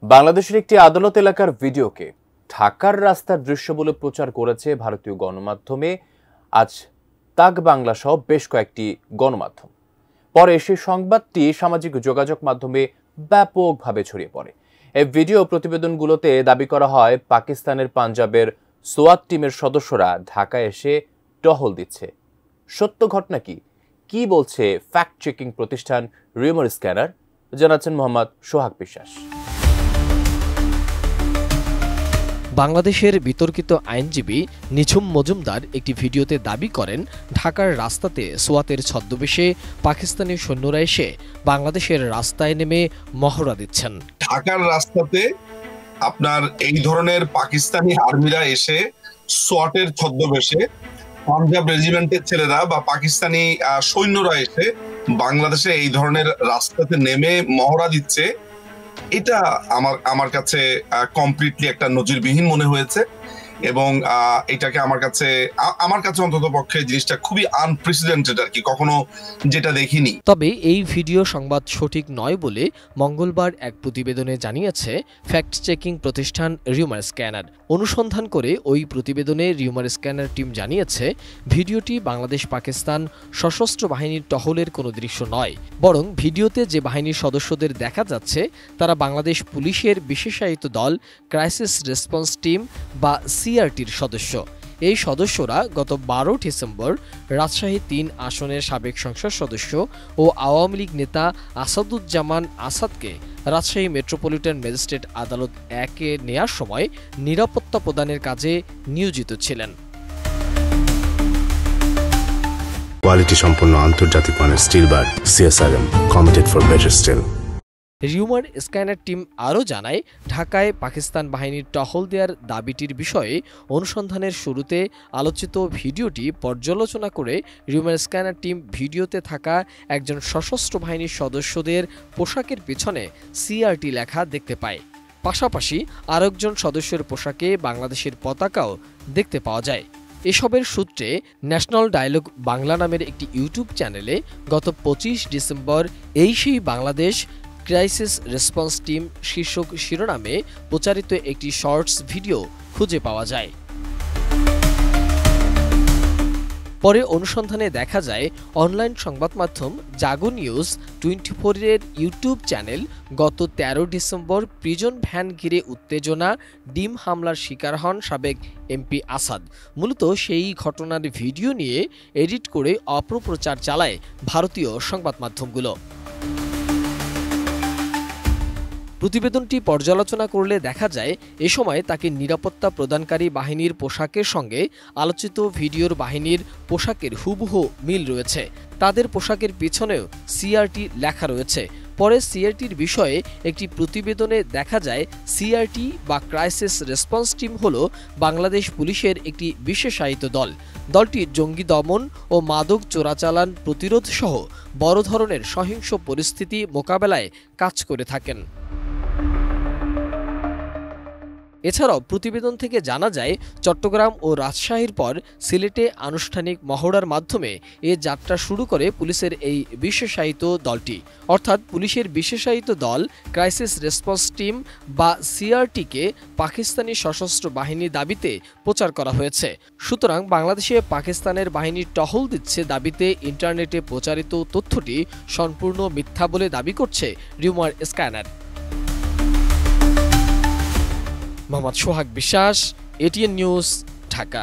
বাংলাদেশের একটি আদালত এলাকার ভিডিওকে ঢাকার রাস্তার দৃশ্য বলে প্রচার করেছে ভারতীয় গণমাধ্যমে আজ তাক বাংলা সহ বেশ কয়েকটি গণমাধ্যম। পরে সেই সংবাদটি সামাজিক যোগাযোগ মাধ্যমে ব্যাপকভাবে ছড়িয়ে পড়ে। এই ভিডিও প্রতিবেদনগুলোতে দাবি করা হয় পাকিস্তানের পাঞ্জাবের সোয়াত টিমের সদস্যরা ঢাকায় এসে টহল দিচ্ছে। সত্য ঘটনা কি বলছে ফ্যাক্ট চেকিং প্রতিষ্ঠান রিউমার স্ক্যানার, জানাচ্ছেন মোহাম্মদ সোহাগ বিশ্বাস। বাংলাদেশের বিতর্কিত আইনজীবী নিঝুম মজুমদার একটি ভিডিওতে দাবি করেন ঢাকার রাস্তাতে সোয়াতের ছদ্মবেশে পাকিস্তানি সৈন্যরা এসে বাংলাদেশের রাস্তায় নেমে মহড়া দিচ্ছেন। ঢাকার রাস্তাতে আপনার এই ধরনের পাকিস্তানি আর্মিরা এসে সোয়াটের ছদ্মবেশে পাঞ্জাব রেজিমেন্টের ছেলেরা বা পাকিস্তানি সৈন্যরা এসে বাংলাদেশে এই ধরনের রাস্তাতে নেমে মহড়া দিচ্ছে, এটা আমার কাছে কমপ্লিটলি একটা নজিরবিহীন মনে হয়েছে এবং এটাকে আমার কাছে অন্তত পক্ষে জিনিসটা খুবই আনপ্রেসিডেন্টেড আর কি, কখনো যেটা দেখিনি। তবে এই ভিডিও সংবাদ সঠিক নয় বলে মঙ্গলবার এক প্রতিবেদনে জানিয়েছে ফ্যাক্ট চেকিং প্রতিষ্ঠান রিউমার স্ক্যানার। অনুসন্ধান করে ওই প্রতিবেদনে রিউমার স্ক্যানার টিম জানিয়েছে ভিডিওটি বাংলাদেশ পাকিস্তান সশস্ত্র বাহিনীর টহলের কোনো দৃশ্য নয়, বরং ভিডিওতে যে বাহিনীর সদস্যদের দেখা যাচ্ছে তারা বাংলাদেশ পুলিশের বিশেষায়িত দল ক্রাইসিস রেসপন্স টিম বা সিআরটির সদস্য। এই সদস্যরা গত 12 ডিসেম্বর রাজশাহী 3 আসনের সাবেক সংসদ সদস্য ও আওয়ামী লীগ নেতা আসাদুজ্জামান আসাদকে রাজশাহী মেট্রোপলিটন ম্যাজিস্ট্রেট আদালত 1-এ নেয়ার সময় নিরাপত্তা প্রদানের কাজে নিয়োজিত ছিলেন। কোয়ালিটি সম্পন্ন আন্তর্জাতিক মানের still bar CSRM, committed for better still. Rumour scanner team আরও জানায়, ঢাকায় পাকিস্তান বাহিনীর টহল দেওয়ার দাবিটির বিষয়ে অনুসন্ধানের শুরুতে আলোচিত ভিডিওটি পর্যালোচনা করে রিউমার স্ক্যানার টিম ভিডিওতে থাকা একজন সশস্ত্র বাহিনীর সদস্যদের পোশাকের পিছনে সিআরটি লেখা দেখতে পায়। পাশাপাশি আরেকজন সদস্যের পোশাকে বাংলাদেশের পতাকাও দেখতে পাওয়া যায়। এসবের সূত্রে ন্যাশনাল ডায়ালগ বাংলা নামের একটি ইউটিউব চ্যানেলে গত 25 ডিসেম্বর এই সেই বাংলাদেশ ক্রাইসিস রেসপন্স টিম শীর্ষক শিরোনামে প্রচারিত একটি শর্টস ভিডিও খুঁজে পাওয়া যায়। পরে অনুসন্ধানে দেখা যায় অনলাইন সংবাদ মাধ্যম জাগো নিউজ 24-এর ইউটিউব চ্যানেল গত 13 ডিসেম্বর প্রিজন ভ্যান ঘিরে উত্তেজনা, ডিম হামলার শিকার হন সাবেক এমপি আসাদ। মূলত সেই ঘটনার ভিডিও নিয়ে এডিট করে অপপ্রচার চালায় ভারতীয় সংবাদ মাধ্যমগুলো। প্রতিবেদনটি পর্যালোচনা করলে দেখা যায় এ সময় তাকে নিরাপত্তা প্রদানকারী বাহিনীর পোশাকের সঙ্গে আলোচিত ভিডিওর বাহিনীর পোশাকের হুবহু মিল রয়েছে। তাদের পোশাকের পিছনেও সিআরটি লেখা রয়েছে। পরে সিআরটির বিষয়ে একটি প্রতিবেদনে দেখা যায় সিআরটি বা ক্রাইসিস রেসপন্স টিম হল বাংলাদেশ পুলিশের একটি বিশেষায়িত দল। দলটি জঙ্গি দমন ও মাদক চোরাচালান প্রতিরোধ সহ বড় ধরনের সহিংস পরিস্থিতি মোকাবেলায় কাজ করে থাকেন। এছাড়াও প্রতিবেদন থেকে জানা যায় চট্টগ্রাম ও রাজশাহীর পর সিলেটে আনুষ্ঠানিক মহড়ার মাধ্যমে এ যাত্রা শুরু করে পুলিশের এই বিশেষায়িত দলটি, অর্থাৎ পুলিশের বিশেষায়িত দল ক্রাইসিস রেসপন্স টিম বা সিআরটিকে পাকিস্তানি সশস্ত্র বাহিনীর দাবিতে প্রচার করা হয়েছে। সুতরাং বাংলাদেশে পাকিস্তানের বাহিনী টহল দিচ্ছে দাবিতে ইন্টারনেটে প্রচারিত তথ্যটি সম্পূর্ণ মিথ্যা বলে দাবি করছে রিউমার স্ক্যানার। মোহাম্মদ সোহাগ বিশ্বাস, এটিএন নিউজ, ঢাকা।